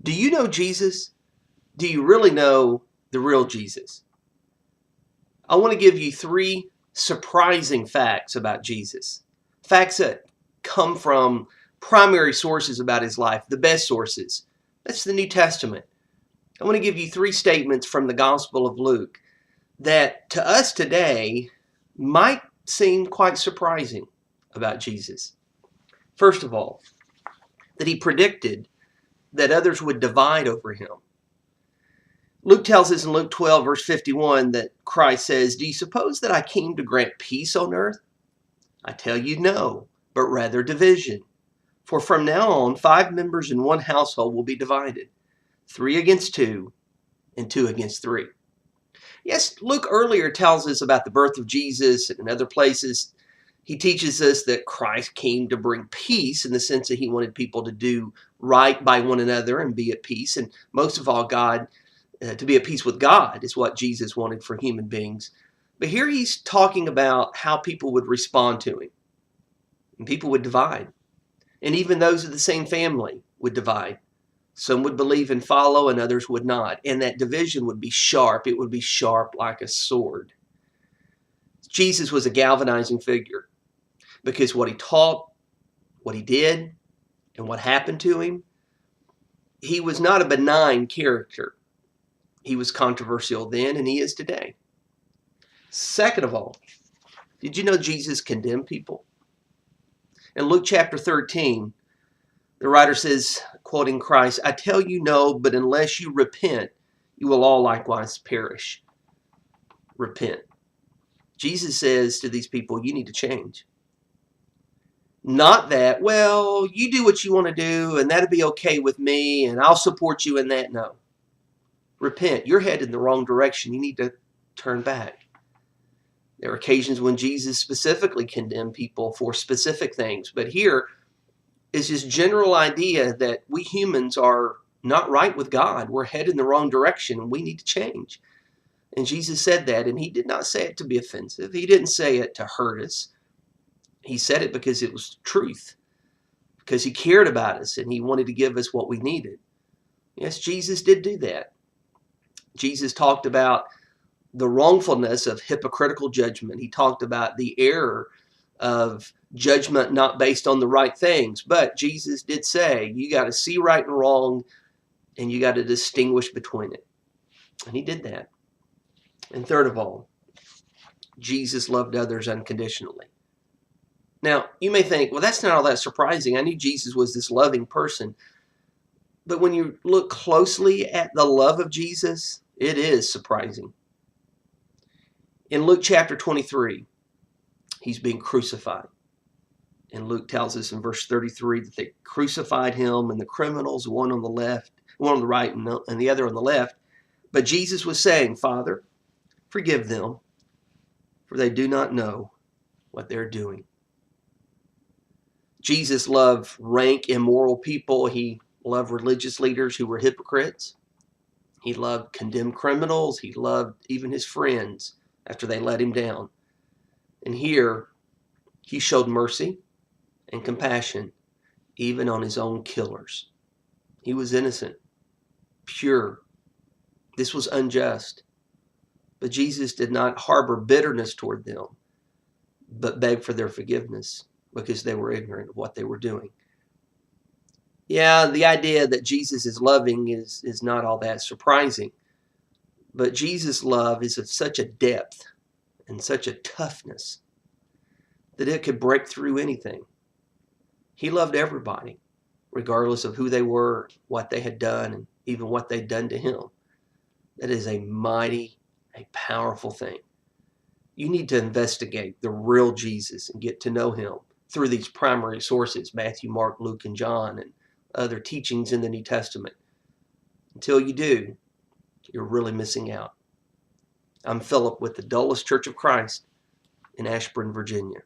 Do you know Jesus? Do you really know the real Jesus? I want to give you three surprising facts about Jesus. Facts that come from primary sources about his life, the best sources. That's the New Testament. I want to give you three statements from the Gospel of Luke that to us today might seem quite surprising about Jesus. First of all, that he predicted that others would divide over him. Luke tells us in Luke 12, verse 51, that Christ says, "Do you suppose that I came to grant peace on earth? I tell you no, but rather division. For from now on, 5 members in one household will be divided, 3 against 2, and 2 against 3." Yes, Luke earlier tells us about the birth of Jesus, and in other places, he teaches us that Christ came to bring peace in the sense that he wanted people to do right by one another and be at peace. And most of all, to be at peace with God is what Jesus wanted for human beings. But here he's talking about how people would respond to him. And people would divide. And even those of the same family would divide. Some would believe and follow and others would not. And that division would be sharp. It would be sharp like a sword. Jesus was a galvanizing figure because what he taught, what he did, and what happened to him, he was not a benign character. He was controversial then and he is today. Second of all, did you know Jesus condemned people? In Luke chapter 13, the writer says, quoting Christ, "I tell you no, but unless you repent, you will all likewise perish." Repent. Jesus says to these people, you need to change. Not that, well, you do what you want to do and that'll be okay with me and I'll support you in that. No. Repent. You're headed in the wrong direction. You need to turn back. There are occasions when Jesus specifically condemned people for specific things, but here is this general idea that we humans are not right with God. We're headed in the wrong direction and we need to change. And Jesus said that, and he did not say it to be offensive. He didn't say it to hurt us. He said it because it was truth, because he cared about us and he wanted to give us what we needed. Yes, Jesus did do that. Jesus talked about the wrongfulness of hypocritical judgment. He talked about the error of judgment not based on the right things. But Jesus did say, you got to see right and wrong, and you got to distinguish between it. And he did that. And third of all, Jesus loved others unconditionally. Now, you may think, well, that's not all that surprising. I knew Jesus was this loving person. But when you look closely at the love of Jesus, it is surprising. In Luke chapter 23, he's being crucified. And Luke tells us in verse 33 that they crucified him and the criminals, one on the left, one on the right and the other on the left. But Jesus was saying, "Father, forgive them, for they do not know what they're doing." Jesus loved rank, immoral people. He loved religious leaders who were hypocrites. He loved condemned criminals. He loved even his friends after they let him down. And here, he showed mercy and compassion even on his own killers. He was innocent, pure. This was unjust. But Jesus did not harbor bitterness toward them, but begged for their forgiveness because they were ignorant of what they were doing. Yeah, the idea that Jesus is loving is not all that surprising. But Jesus' love is of such a depth and such a toughness that it could break through anything. He loved everybody, regardless of who they were, what they had done, and even what they'd done to him. That is a mighty, a powerful thing. You need to investigate the real Jesus and get to know him through these primary sources, Matthew, Mark, Luke, and John, and other teachings in the New Testament. Until you do, you're really missing out. I'm Philip with the Dulles Church of Christ in Ashburn, Virginia.